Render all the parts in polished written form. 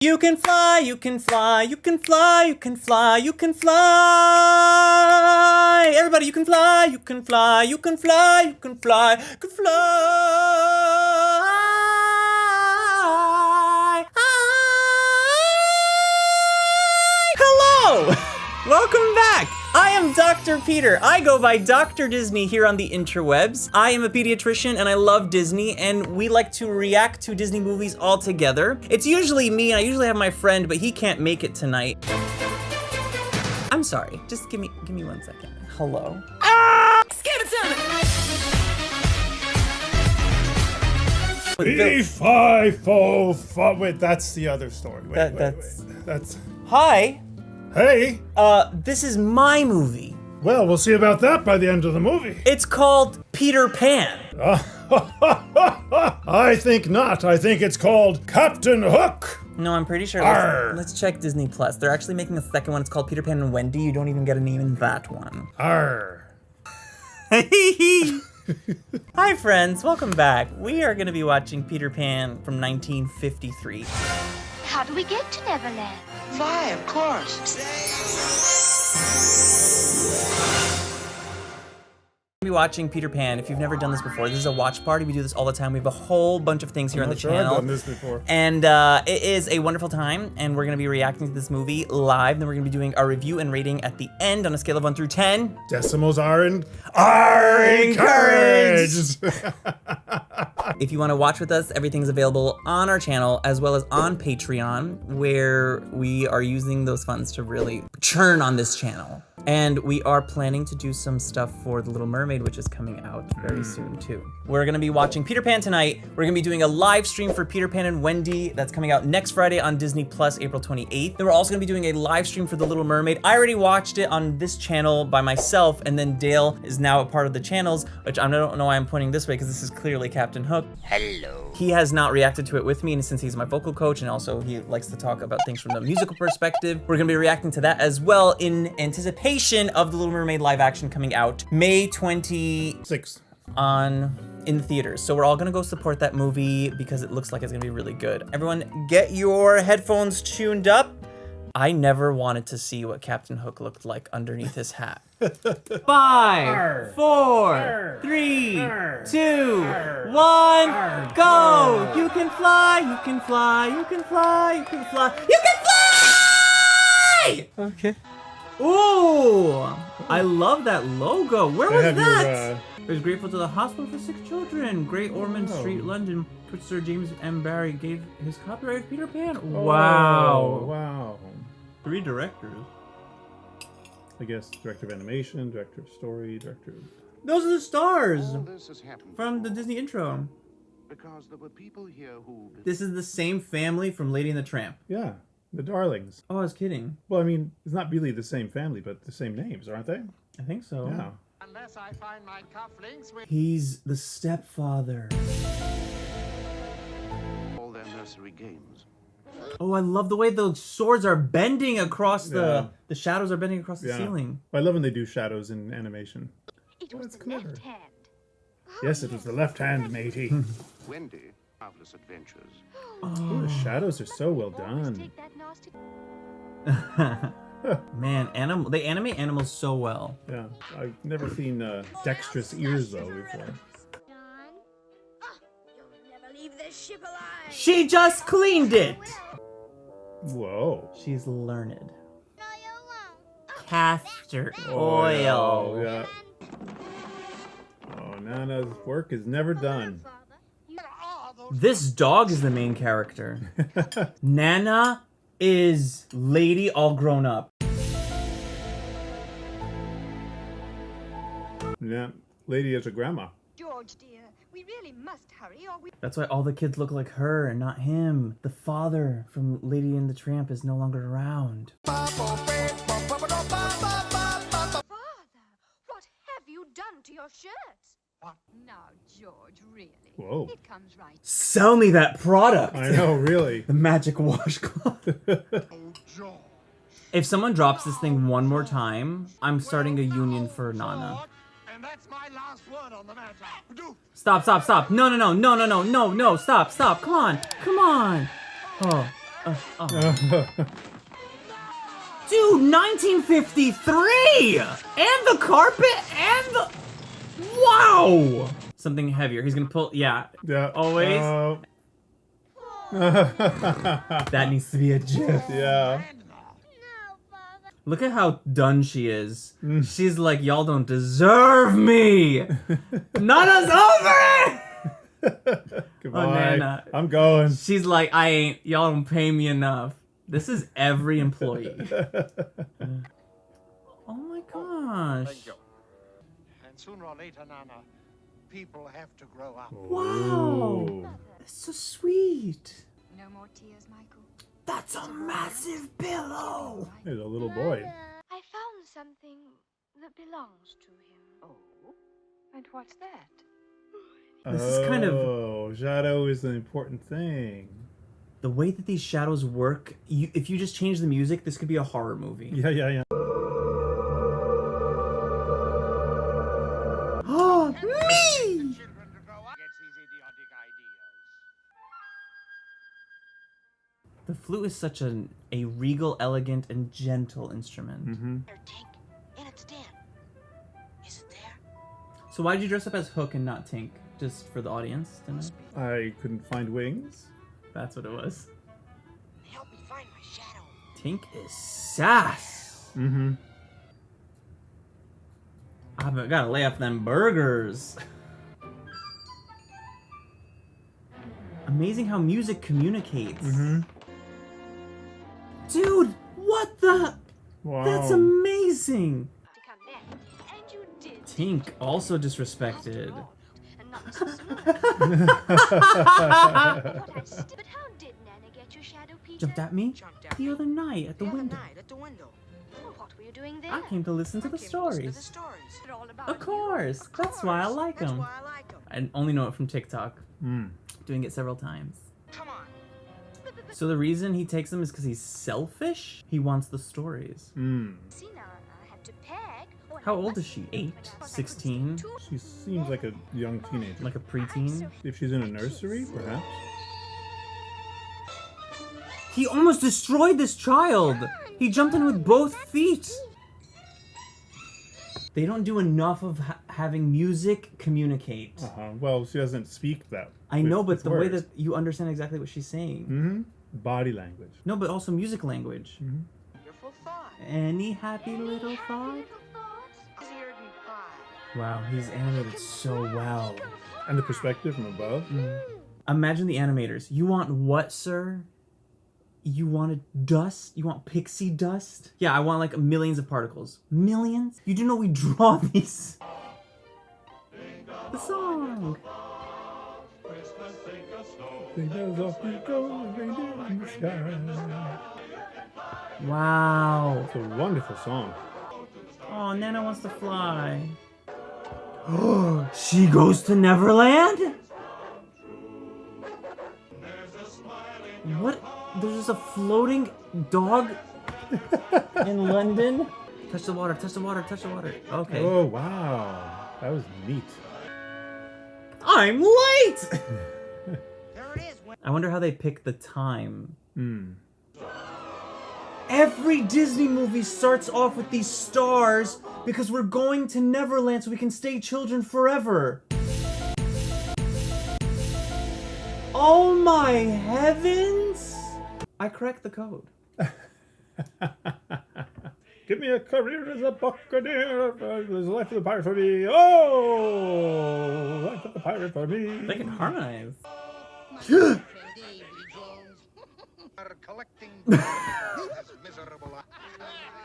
You can fly, you can fly, you can fly, you can fly, you can fly. Everybody, you can fly, you can fly, you can fly, you can fly, you can fly. Hello! Welcome back! I am Dr. Peter. I go by Dr. Disney here on the interwebs. I am a pediatrician and I love Disney, and we like to react to Disney movies all together. It's usually me, and I usually have my friend, but he can't make it tonight. I'm sorry, just give me 1 second. Hello? Give it to me! Wait, that's the other story. Wait. That's... Hi! Hey! This is my movie. Well, we'll see about that by the end of the movie. It's called Peter Pan. I think not. I think it's called Captain Hook. No, I'm pretty sure. Let's check Disney Plus. They're actually making a second one. It's called Peter Pan and Wendy. You don't even get a name in that one. Arr. Hi friends, welcome back. We are gonna be watching Peter Pan from 1953. How do we get to Neverland? Fly, of course. We're gonna be watching Peter Pan. If you've never done this before, this is a watch party. We do this all the time. We have a whole bunch of things here on the channel. I've done this before. And it is a wonderful time, and we're gonna be reacting to this movie live. Then we're gonna be doing our review and rating at the end on a scale of 1 through 10. Decimals are encouraged. If you want to watch with us, everything's available on our channel as well as on Patreon, where we are using those funds to really churn on this channel. And we are planning to do some stuff for The Little Mermaid, which is coming out very soon too. We're gonna be watching Peter Pan tonight. We're gonna be doing a live stream for Peter Pan and Wendy that's coming out next Friday on Disney Plus, April 28th. Then we're also gonna be doing a live stream for The Little Mermaid. I already watched it on this channel by myself, and then Dale is now a part of the channels, which I don't know why I'm pointing this way because this is clearly Captain Hook. Hello. He has not reacted to it with me, and since he's my vocal coach, and also he likes to talk about things from the musical perspective, we're gonna be reacting to that as well in anticipation of The Little Mermaid live action coming out May 26th in the theaters. So we're all gonna go support that movie because it looks like it's gonna be really good. Everyone get your headphones tuned up. I never wanted to see what Captain Hook looked like underneath his hat. 5, 4, 3, 2, 1, go! You can fly, you can fly, you can fly, you can fly, you can fly! Okay. Ooh, I love that logo. Where was that? Your, It was grateful to the Hospital for Sick Children, Great Ormond Street, London, which Sir James M. Barrie gave his copyright of Peter Pan. Wow. Wow. 3 directors. I guess director of animation, director of story, director of... Those are the stars All this has happened from the Disney intro. because there were people here who... This is the same family from Lady and the Tramp. Yeah, the Darlings. Oh, I was kidding. Well, I mean, it's not really the same family, but the same names, aren't they? I think so. Yeah. Unless I find my cufflinks with He's the stepfather. all their nursery games. Oh, I love the way the swords are bending across the shadows are bending across the ceiling. I love when they do shadows in animation. It was that's the clever. left hand. Yes, it was the left hand, matey. Wendy, marvelous adventures. Ooh, the shadows are so well Always done. take that nasty... Man, they animate animals so well. Yeah, I've never seen dexterous ears though before. John? You'll never leave this ship alive. She just cleaned it! Whoa. She's learned. No, you won't. Castor Oh, oil. yeah. Oh, Nana's work is never done. This dog is the main character. Nana is Lady all grown up. Yeah, lady is a grandma. George, dear, we really must hurry or we... That's why all the kids look like her and not him. The father from Lady and the Tramp is no longer around. Father, what have you done to your shirts? Now, George, really. Whoa. It comes right. Sell me that product! I know, really. The magic washcloth. If someone drops this thing one more time, I'm starting a union for Nana. And that's my last word on the matter. Stop, stop, stop. No, no, no, no, no, no, no, no, stop, stop. Come on, come on. Oh, Dude, 1953! And the carpet and the... Wow! Something heavier. He's gonna pull... Yeah. Yeah. Always. That needs to be a GIF. Yeah. Look at how done she is. She's like, y'all don't deserve me! Nana's over it! Goodbye. Oh, Nana. I'm going. She's like, y'all don't pay me enough. This is every employee. Oh my gosh. Thank you. And sooner or later, Nana, people have to grow up. Wow. That's so sweet. No more tears, Michael. That's a massive pillow. There's a little boy. I found something that belongs to him. Oh? And what's that? This is kind of... Oh, shadow is an important thing. The way that these shadows work, if you just change the music, this could be a horror movie. Yeah. Oh, me! Children to grow up gets these idiotic ideas. The flute is such a regal, elegant, and gentle instrument. Tink, in its den. Is it there? So why did you dress up as Hook and not Tink? Just for the audience to know? I couldn't find wings. That's what it was. Help me find my shadow. Tink is sass. Mm-hmm. I gotta lay off them burgers. Amazing how music communicates. Dude, what the? Wow. That's amazing. To come back. And you did. Tink also disrespected. And not so smart. But how did Nana get your shadow, Peter? Jumped at me Jumped at the me other night at the window. at the window. Well, what were you doing there? I came to listen to the Came to listen to the stories. stories. They're all about Of course. That's why I like That's them. why I like them. I only know it from TikTok. Mm. Doing it several times. Come on. So the reason he takes them is because he's selfish? He wants the stories. Mm. See, Nana, I had to pack. Oh, and How I old must is she? say, 8? but I thought I could 16? stay too. She seems like a young teenager. Like a preteen? If she's in a nursery, perhaps. He almost destroyed this child! He jumped in with both feet! They don't do enough of having music communicate. Well, she doesn't speak that. I know, but with the way words. that you understand exactly what she's saying. Mm-hmm. Body language. No, but also music language. Wonderful thought. Any happy little thought? Easier than pie. Wow, he's animated so well. And the perspective from above. Imagine the animators. You want what, sir? You wanted dust? You want pixie dust? Yeah, I want like millions of particles. Millions? You do know we draw these. The song. Wow. It's a wonderful song. Oh, Nana wants to fly. Oh, she goes to Neverland? What? There's just a floating dog in London? Touch the water, touch the water, touch the water. Okay. Oh, wow. That was neat. I'm late! There it is. I wonder how they pick the time. Hmm. Every Disney movie starts off with these stars because we're going to Neverland so we can stay children forever. Oh my heavens! I cracked the code. Give me a career as a buccaneer. There's a life of the pirate for me. Oh, life of the pirate for me. They can harmonize. Are collecting this miserable.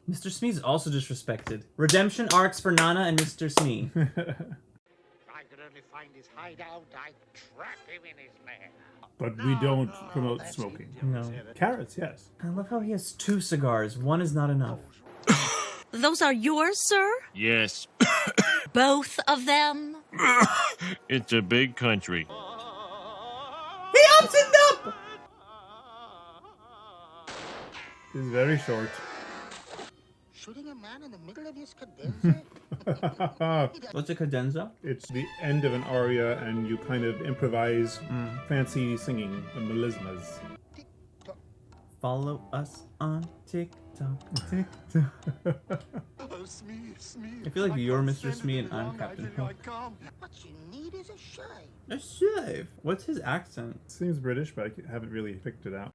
Mr. Smee's also disrespected. Redemption arcs for Nana and Mr. Smee. If I could only find his hideout, I'd trap him in his lair. But we don't promote smoking. No. Carrots, yes. I love how he has 2 cigars. One is not enough. Those are yours, sir? Yes. Both of them? It's a big country. He opens up! It's very short. Shooting a man in the middle of his cadenza? What's a cadenza? It's the end of an aria, and you kind of improvise fancy singing, the melismas. Follow us on TikTok. I feel like you're Mr. Smee and I'm Captain Hook. What you need is a shave. A shave. What's his accent? Seems British, but I haven't really picked it out.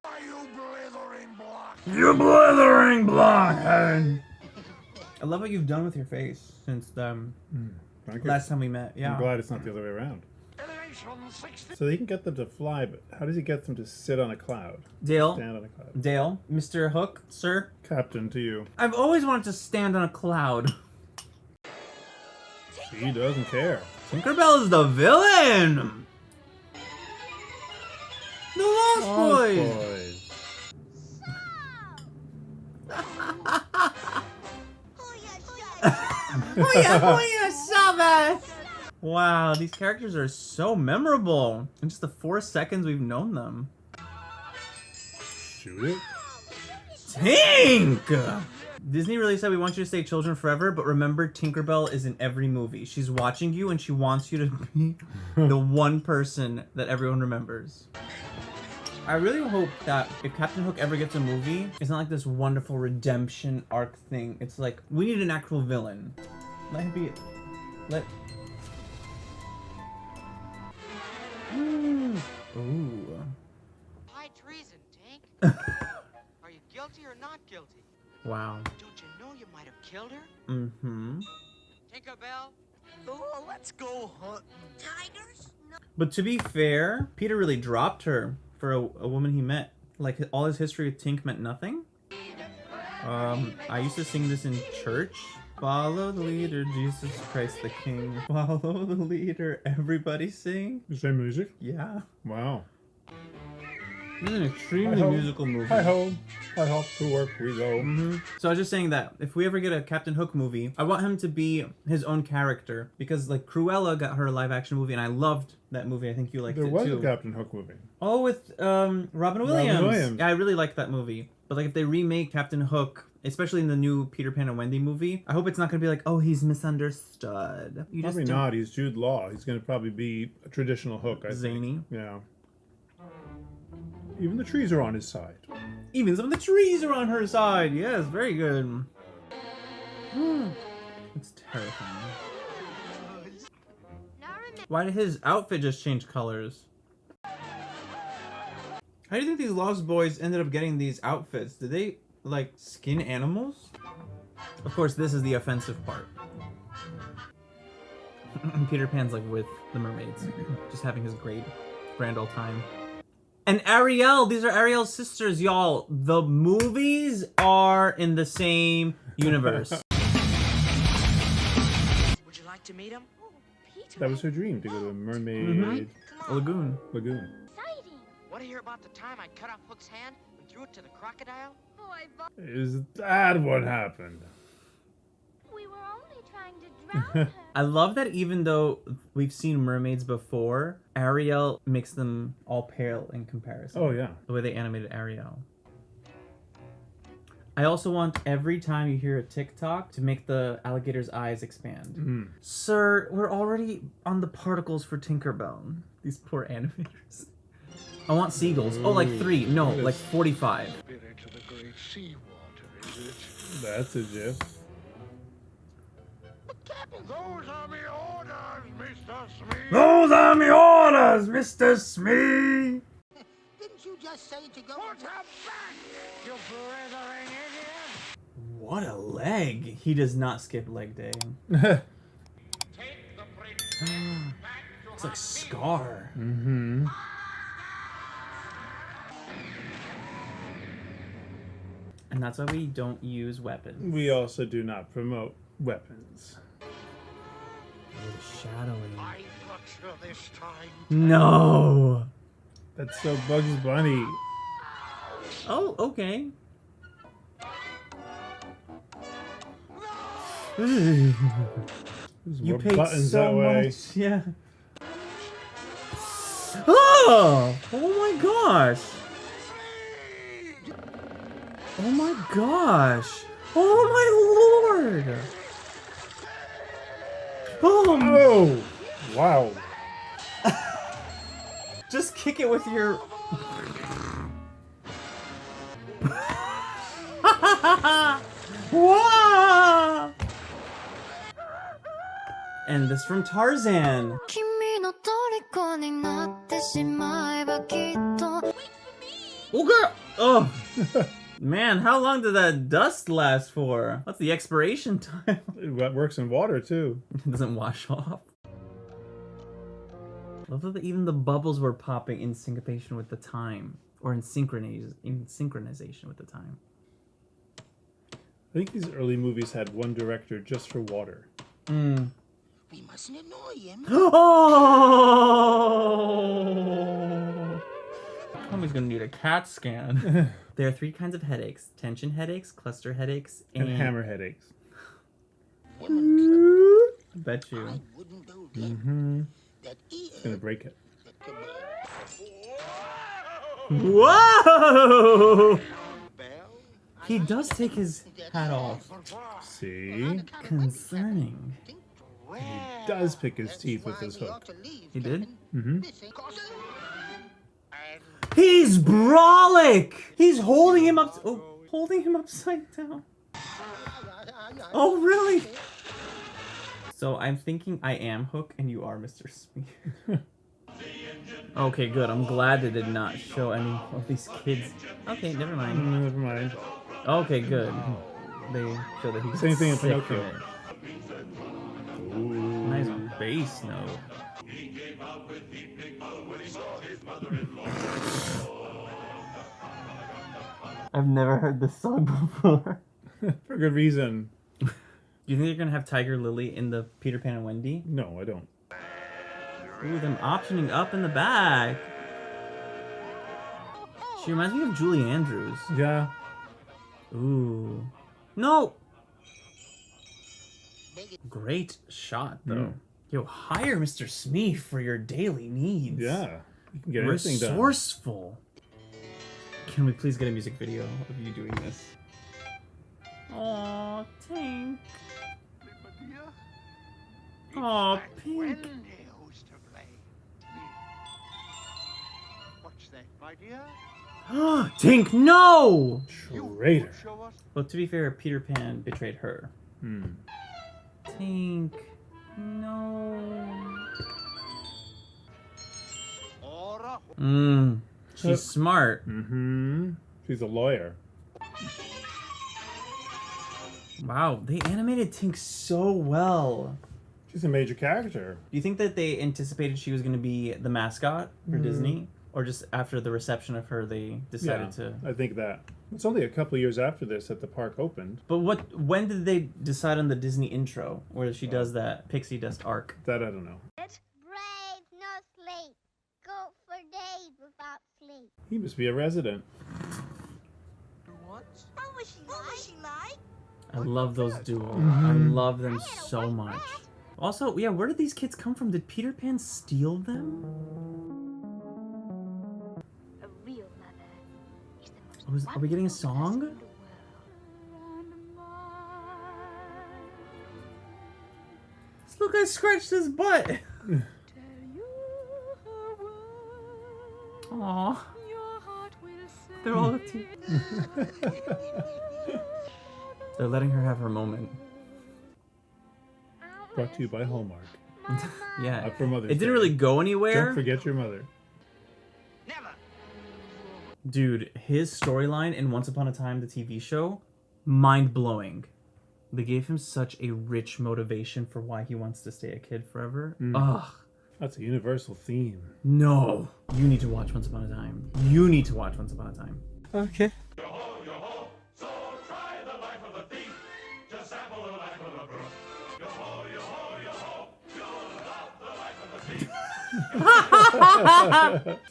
You blithering blockhead! I love what you've done with your face since the Thank you. last time we met. Yeah. I'm glad it's not the other way around. So he can get them to fly, but how does he get them to sit on a cloud? Dale. Stand on a cloud. Dale. Mr. Hook, sir. Captain, to you. I've always wanted to stand on a cloud. He doesn't care. Tinkerbell is the villain! The Lost Boys! Hooya, hooya, Shabbat! Wow, these characters are so memorable. In just the 4 seconds we've known them. Shoot it. Tink! Disney really said we want you to stay children forever, but remember Tinkerbell is in every movie. She's watching you and she wants you to be the one person that everyone remembers. I really hope that if Captain Hook ever gets a movie, it's not like this wonderful redemption arc thing. It's like, we need an actual villain. Let him be... Let... Ooh. High treason, Tink. Are you guilty or not guilty? Wow. Don't you know you might have killed her? Mm-hmm. Tinkerbell? Oh, let's go hunting. Tigers? No. But to be fair, Peter really dropped her for a woman he met. Like, all his history with Tink meant nothing. I used to sing this in church. Follow the leader, Jesus Christ the King. Follow the leader, everybody sing. The same music? Yeah. Wow. This is an extremely musical movie. Hi ho. Hi ho. To work we go. So I was just saying that if we ever get a Captain Hook movie, I want him to be his own character. Because, like, Cruella got her live action movie, and I loved that movie. I think you liked it too. There was a Captain Hook movie. Oh, with Robin Williams. Robin Williams. Yeah, I really liked that movie. But, like, if they remake Captain Hook, especially in the new Peter Pan and Wendy movie, I hope it's not going to be like, oh, he's misunderstood. You Probably just not. He's Jude Law. He's going to probably be a traditional Hook, I think. Zany. Yeah. Even the trees are on his side. Even some of the trees are on her side. Yes, very good. It's terrifying. Why did his outfit just change colors? How do you think these Lost Boys ended up getting these outfits? Did they, like, skin animals? Of course, this is the offensive part. Peter Pan's, like, with the mermaids. Just having his great grand old time. And Ariel! These are Ariel's sisters, y'all. The movies are in the same universe. Would you like to meet him? Oh, Peter. That was her dream, to go to a mermaid Lagoon. lagoon. Exciting. Want to hear about the time I cut off Hook's hand and threw it to the crocodile? Oh, Is that what happened? we were only trying to drown her. I love that even though we've seen mermaids before, Ariel makes them all pale in comparison. Oh, yeah. The way they animated Ariel. I also want every time you hear a TikTok to make the alligator's eyes expand. Sir, we're already on the particles for Tinkerbell. These poor animators. I want seagulls. Oh, like 3. No, like 45. Spirit of the great seawater, is it? That's a gif. Those are me orders, Mr. Smee. Those are me orders, Mr. Smee! Didn't you just say to go? Put her back, you blithering idiot. What a leg. He does not skip leg day. Take the princess back to It's like Scar. Mm-hmm. And that's why we don't use weapons. We also do not promote weapons. Shadowy. I got you this time. No! That's so Bugs Bunny. Oh, okay. There's You more paid buttons so that way. much, yeah. Oh! Oh my gosh! Oh my gosh! Oh my lord! Oh! Oh! Wow. Just kick it with your... Whoa! And this from Tarzan. Oh, girl! Oh! Man, how long did that dust last for? What's the expiration time? It works in water too. It doesn't wash off. I love that even the bubbles were popping in syncopation with the time. Or in synchronization with the time. I think these early movies had one director just for water. Mm. We mustn't annoy him. Oh! Tommy's gonna need a CAT scan. There are 3 kinds of headaches: tension headaches, cluster headaches, And hammer headaches. I bet you. I wouldn't build it. Mm-hmm. That It's gonna break it. Whoa! He does take his hat off. See? Concerning. He does pick his teeth with his hook. He did? Mm-hmm. He's brolic! He's holding him up. Oh, holding him upside down. Oh, really? So I'm thinking I am Hook and you are Mr. Smith. Okay, good. I'm glad they did not show any of these kids. Okay, never mind. Never mind. Okay, good. They show that he's Same thing in sick from Pinocchio. it. Nice bass note. I've never heard this song before. For good reason. Do you think they're gonna have Tiger Lily in the Peter Pan and Wendy? No, I don't. Ooh, them optioning up in the back. She reminds me of Julie Andrews. Yeah. Ooh. No! Great shot, though. Mm. Yo, hire Mr. Smee for your daily needs. Yeah. You can get anything done. Resourceful. Can we please get a music video of you doing this? Aw, Tink. Aw, Pink. What's that, my dear? Tink, no! Traitor. Well, to be fair, Peter Pan betrayed her. Hmm. Tink, no. She's smart. Mm-hmm. She's a lawyer. Wow, they animated Tink so well. She's a major character. Do you think that they anticipated she was going to be the mascot for Disney? Or just after the reception of her, they decided to... I think that. It's only a couple of years after this that the park opened. But when did they decide on the Disney intro, where she does that pixie dust arc? That I don't know. Brave, no sleep. Go for days without sleep. He must be a resident. What? What was she like? I love those duos. I love them so much. Also, yeah, where did these kids come from? Did Peter Pan steal them? A real mother is the most Are we getting a song? This little guy scratched his butt. Aww. They're all up to They're letting her have her moment. Brought to you by Hallmark. Yeah. For Mother's It didn't Day. really go anywhere. Don't forget your mother. Never. Dude, his storyline in Once Upon a Time, the TV show, mind-blowing. They gave him such a rich motivation for why he wants to stay a kid forever. Ugh. That's a universal theme. No. You need to watch Once Upon a Time. You need to watch Once Upon a Time. Okay.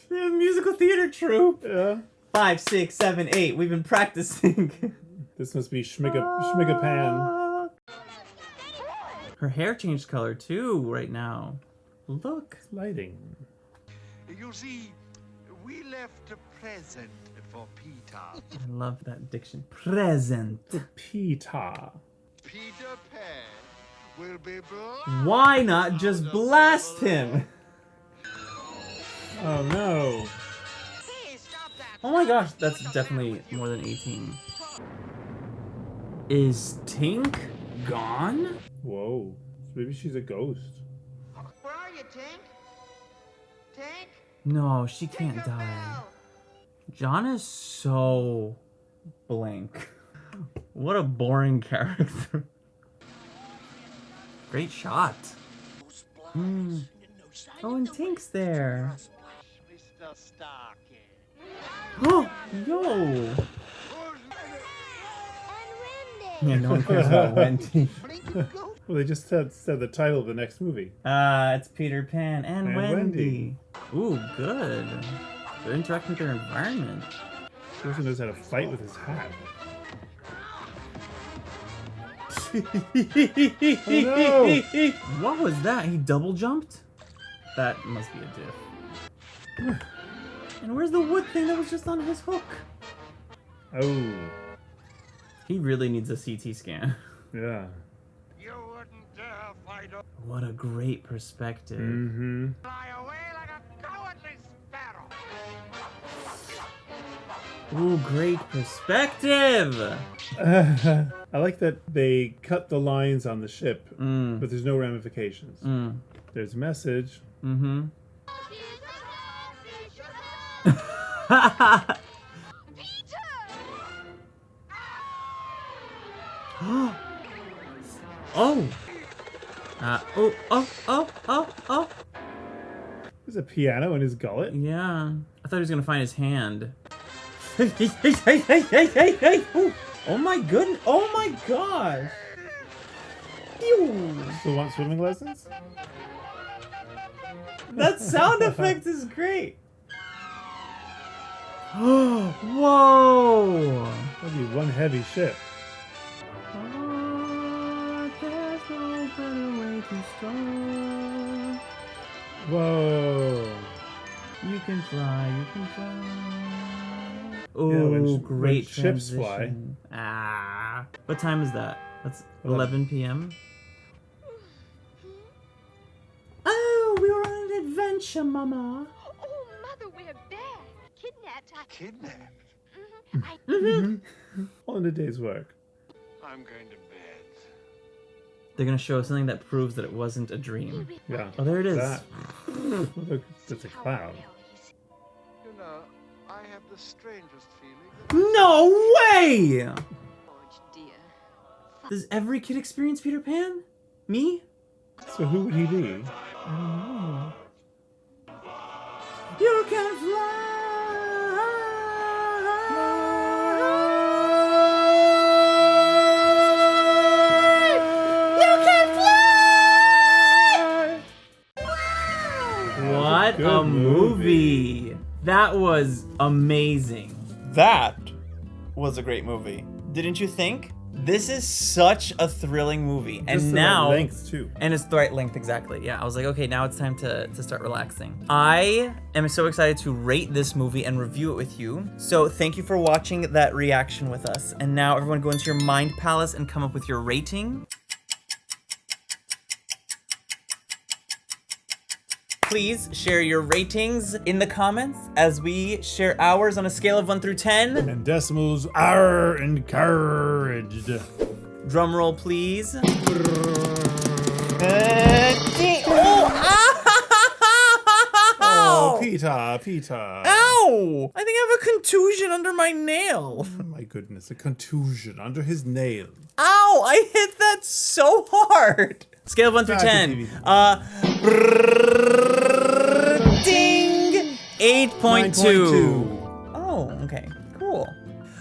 The musical theater troupe. Yeah. 5, 6, 7, 8. We've been practicing. This must be Schmigga Pan. Her hair changed color too right now. Look. Lighting. You see, we left a present for Peter. I love that diction. Present. Peter. Peter Pan will be blind. Why not just blast him? Oh no. Hey, stop that. Oh my gosh, that's definitely more than 18. Is Tink gone? Whoa. So maybe she's a ghost. Where are you, Tink? Tink? No, she can't die. Tinkerbell! John is so blank. What a boring character. Great shot. Mm. Oh, and Tink's there. Mr. Starkey. Oh, yo. And Yeah, Wendy. no one cares about Wendy. Well, they just said the title of the next movie. It's Peter Pan and And Wendy. Ooh, good. They're interacting with their environment. He also knows how to fight with his hat. Oh, no. What was that? He double jumped? That must be a diff. And where's the wood thing that was just on his hook? Oh, He really needs a CT scan. yeah. You wouldn't dare fight a What a great perspective. Mm-hmm. fly away like a cowardly sparrow. Ooh, great perspective! I like that they cut the lines on the ship, Mm. but there's no ramifications. Mm. There's a message. Mm-hmm. Oh! Oh! There's a piano in his gullet. Yeah. I thought he was gonna find his hand. Hey! Ooh. Oh my goodness! Oh my gosh! Ew. Still want swimming lessons? That sound effect is great! Whoa! That'd be one heavy ship. Oh, there's no better way to start. Whoa. You can fly. Yeah, Oh, when great ships fly. transition. Ah. What time is that? That's 11. 11 p.m. Oh, we were on an adventure, Mama. Oh, Mother, we're back. Kidnapped. Kidnapped? All in a day's work. I'm going to bed. They're gonna show us something that proves that it wasn't a dream. Yeah. Oh, there it is. That. Look, it's a cloud. You know, I have the strangest feeling. No way! George, dear. Does every kid experience Peter Pan? Me? So who would he be? I don't know. You can fly. You can fly. What Good a movie! That was amazing. That was a great movie. Didn't you think? This is such a thrilling movie. And Just the now right length too. and it's the right length, exactly. Yeah, I was like, okay, now it's time to start relaxing. I am so excited to rate this movie and review it with you. So thank you for watching that reaction with us. And now everyone go into your mind palace and come up with your rating. Please share your ratings in the comments as we share ours on a scale of 1 through 10. And decimals are encouraged. Drum roll, please. Oh, Peter. Ow! I think I have a contusion under my nail. Oh my goodness, a contusion under his nail. Ow! I hit that so hard. Scale of 1 through 10. Ding! 8.2. Oh, okay. Cool.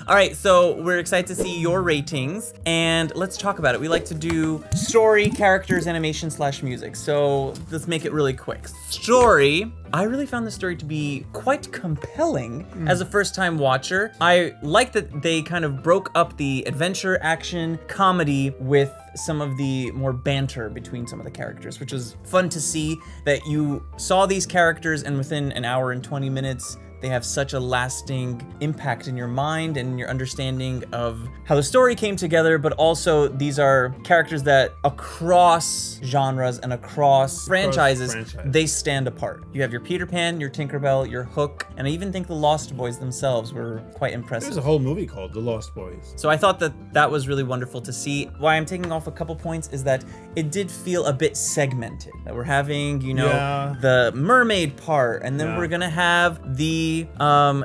All right, so we're excited to see your ratings, and let's talk about it. We like to do story, characters, animation / music. So let's make it really quick. Story. I really found the story to be quite compelling as a first-time watcher. I like that they kind of broke up the adventure, action, comedy with some of the more banter between some of the characters, which was fun to see that you saw these characters and within an hour and 20 minutes, They have such a lasting impact in your mind and your understanding of how the story came together, but also these are characters that across genres and across franchises, they stand apart. You have your Peter Pan, your Tinkerbell, your Hook, and I even think the Lost Boys themselves were quite impressive. There's a whole movie called The Lost Boys. So I thought that that was really wonderful to see. Why I'm taking off a couple points is that it did feel a bit segmented. That we're having, you know, the mermaid part, and then we're gonna have the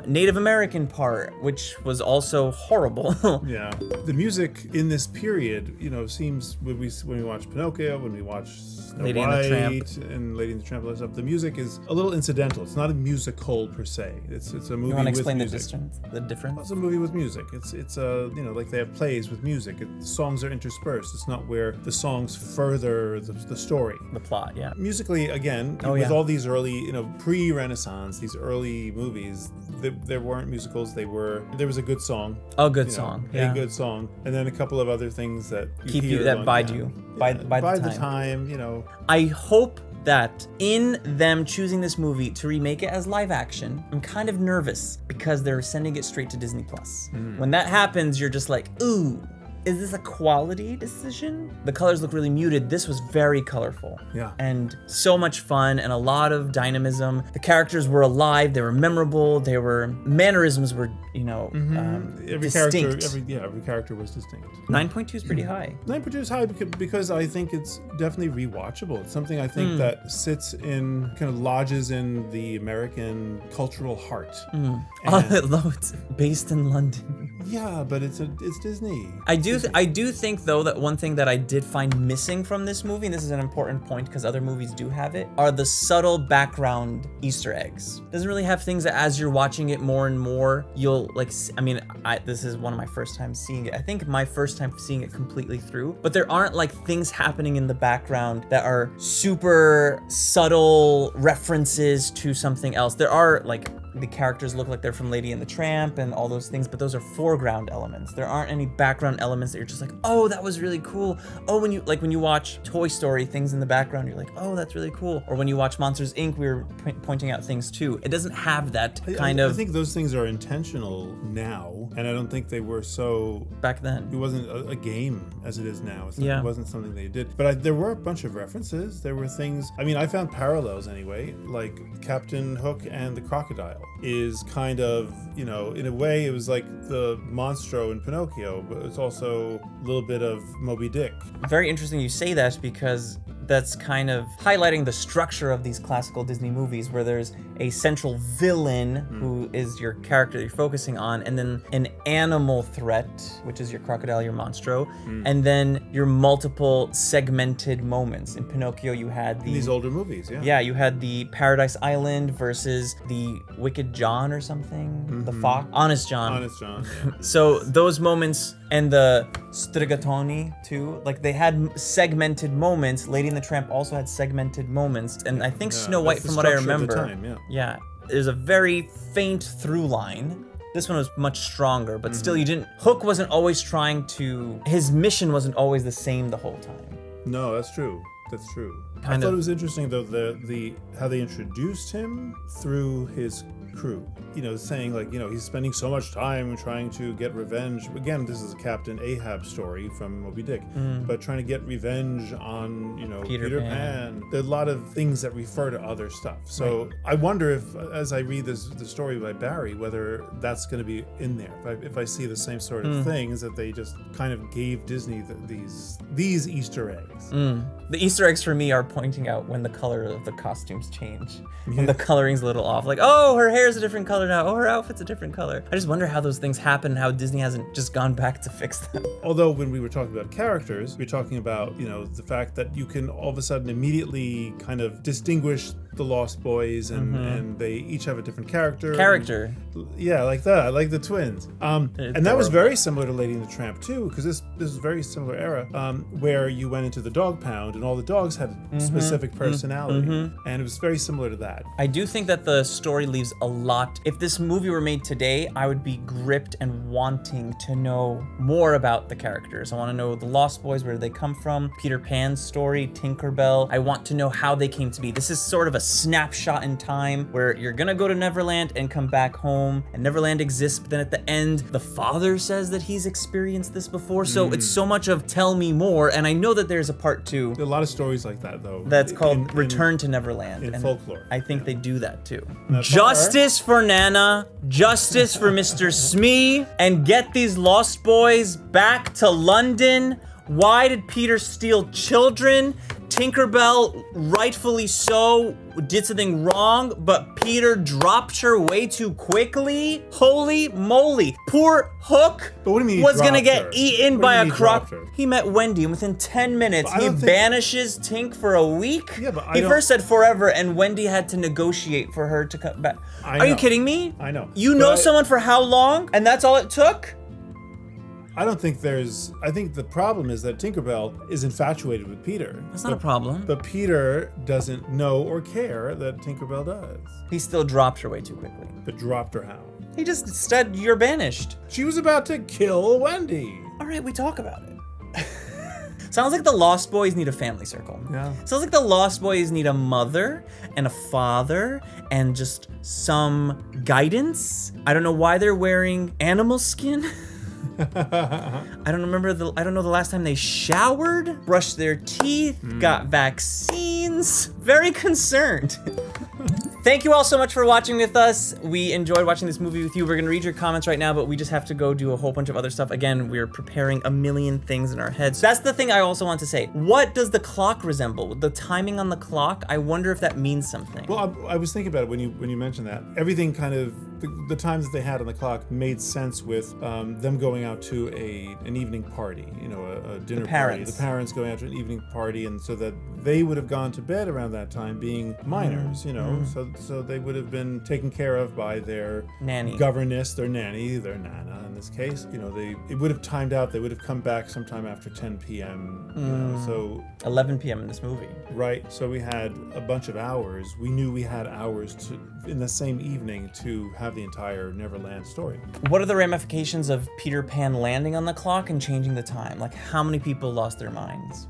Native American part, which was also horrible. Yeah. The music in this period, you know, seems when we watch Pinocchio, when we watch Snow Lady and the Tramp. White and Lady and the Tramp, and all that stuff, the music is a little incidental. It's not a musical per se. It's a movie with music. You want to explain the difference? It's a movie with music. It's a, you know, like they have plays with music. The songs are interspersed. It's not where the songs further the story. The plot, yeah. Musically, again, with all these early, you know, pre-Renaissance, these early movies, there weren't musicals. There was a good song. A good song, yeah. A good song. And then a couple of other things that keep you, that bide you. By the time, you know. I hope that in them choosing this movie to remake it as live action, I'm kind of nervous because they're sending it straight to Disney Plus. When that happens, you're just like, ooh, is this a quality decision? The colors look really muted. This was very colorful. Yeah. And so much fun and a lot of dynamism. The characters were alive, they were memorable, mannerisms were, you know, distinct. Every character was distinct. 9.2 is pretty high. 9.2 is high because I think it's definitely rewatchable. It's something I think that sits in, kind of lodges in the American cultural heart. Although it's based in London. Yeah, but it's Disney. I do think though that one thing that I did find missing from this movie, and this is an important point because other movies do have it, are the subtle background Easter eggs. It doesn't really have things that as you're watching it more and more, you'll like, this is one of my first times seeing it. I think my first time seeing it completely through, but there aren't like things happening in the background that are super subtle references to something else. There are like, the characters look like they're from Lady and the Tramp and all those things, but those are foreground elements. There aren't any background elements that you're just like, oh, that was really cool. Oh, when you watch Toy Story, things in the background, you're like, oh, that's really cool. Or when you watch Monsters, Inc., we were pointing out things too. It doesn't have that kind of... I think those things are intentional now, and I don't think they were so... Back then. It wasn't a game as it is now. It wasn't something they did. But there were a bunch of references. There were things... I mean, I found parallels anyway, like Captain Hook and the crocodile is kind of, you know, in a way it was like the Monstro in Pinocchio, but it's also a little bit of Moby Dick. Very interesting you say that because that's kind of highlighting the structure of these classical Disney movies where there's a central villain who is your character you're focusing on, and then an animal threat, which is your crocodile, your monstro, and then your multiple segmented moments. In Pinocchio, you had in these older movies, Yeah, you had the Paradise Island versus the Wicked John or something, the fox, Honest John. Honest John, yeah. So those moments, and the Strigatoni too, like they had segmented moments. Lady and the Tramp also had segmented moments, and I think Snow White, from what I remember, there's a very faint through line. This one was much stronger, but still, Hook wasn't always his mission wasn't always the same the whole time. No, that's true. That's true. I thought it was interesting though how they introduced him through his crew. You know, saying like, you know, he's spending so much time trying to get revenge. Again, this is a Captain Ahab story from Moby Dick, but trying to get revenge on, you know, Peter Pan. There are a lot of things that refer to other stuff. So I wonder if, as I read the story by Barry, whether that's going to be in there. If I see the same sort of things that they just kind of gave Disney these Easter eggs. The Easter eggs for me are pointing out when the color of the costumes change. When the coloring's a little off. Like, oh, her hair's a different color now. Oh, her outfit's a different color. I just wonder how those things happen and how Disney hasn't just gone back to fix them. Although when we were talking about characters, we were talking about, you know, the fact that you can all of a sudden immediately kind of distinguish the Lost Boys and they each have a different character. Yeah, like that. Like the twins. And that was very similar to Lady and the Tramp too, because this is a very similar era where you went into the dog pound and all the dogs had specific personality. And it was very similar to that. I do think that the story leaves a lot. If this movie were made today, I would be gripped and wanting to know more about the characters. I want to know the Lost Boys, where did they come from? Peter Pan's story, Tinkerbell. I want to know how they came to be. This is sort of a snapshot in time where you're gonna go to Neverland and come back home, and Neverland exists, but then at the end, the father says that he's experienced this before, so it's so much of tell me more, and I know that there's a part 2. There are a lot of stories like that, though. That's called Return to Neverland. In and folklore. I think they do that too. Justice for Nana, justice for Mr. Smee, and get these lost boys back to London. Why did Peter steal children? Tinkerbell, rightfully so, did something wrong, but Peter dropped her way too quickly. Holy moly. Poor Hook But what do you mean he was gonna dropped get her? eaten What do by you a mean he croc. dropped her? He met Wendy, and within 10 minutes, But I he don't think- banishes Tink for a week. Yeah, but I he don't- first said forever, and Wendy had to negotiate for her to come back. I Are you know. kidding me? I know. You But know I- someone for how long, and that's all it took? I don't think there's. I think the problem is that Tinkerbell is infatuated with Peter. That's not a problem. But Peter doesn't know or care that Tinkerbell does. He still dropped her way too quickly. But dropped her how? He just said, you're banished. She was about to kill Wendy. All right, we talk about it. Sounds like the Lost Boys need a family circle. Yeah. Sounds like the Lost Boys need a mother and a father and just some guidance. I don't know why they're wearing animal skin. I don't know the last time they showered, brushed their teeth, got vaccines. Very concerned. Thank you all so much for watching with us. We enjoyed watching this movie with you. We're gonna read your comments right now, but we just have to go do a whole bunch of other stuff. Again, we're preparing a million things in our heads. That's the thing I also want to say. What does the clock resemble? The timing on the clock? I wonder if that means something. Well, I was thinking about it when you mentioned that. Everything kind of the times that they had on the clock made sense with them going out to an evening party. You know, a dinner party. The parents going out to an evening party, and so that they would have gone to bed around that time, being minors. You know, so they would have been taken care of by their nanny, governess, their nanny, their nana in this case. You know, it would have timed out. They would have come back sometime after 10 p.m. You know, so 11 p.m. in this movie. Right. So we had a bunch of hours. We knew we had hours in the same evening to have the entire Neverland story. What are the ramifications of Peter Pan landing on the clock and changing the time? Like, how many people lost their minds?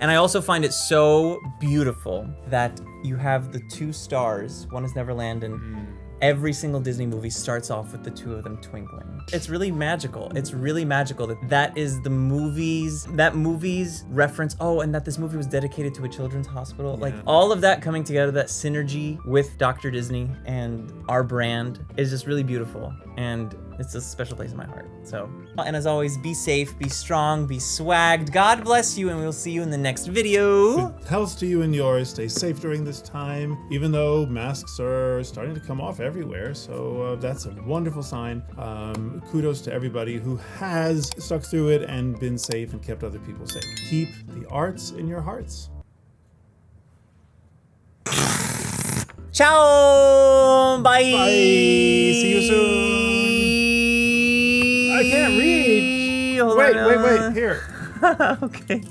And I also find it so beautiful that you have the 2 stars. One is Neverland, and every single Disney movie starts off with the 2 of them twinkling. It's really magical. It's really magical that is that movie's reference. Oh, and that this movie was dedicated to a children's hospital. Yeah. Like, all of that coming together, that synergy with Dr. Disney and our brand is just really beautiful. And it's a special place in my heart. So, and as always, be safe, be strong, be swagged. God bless you, and we'll see you in the next video. Health to you and yours. Stay safe during this time, even though masks are starting to come off everywhere. So that's a wonderful sign. Kudos to everybody who has stuck through it and been safe and kept other people safe. Keep the arts in your hearts. Ciao! Bye! Bye! See you soon! I can't read! Hold Wait, on. here. Okay.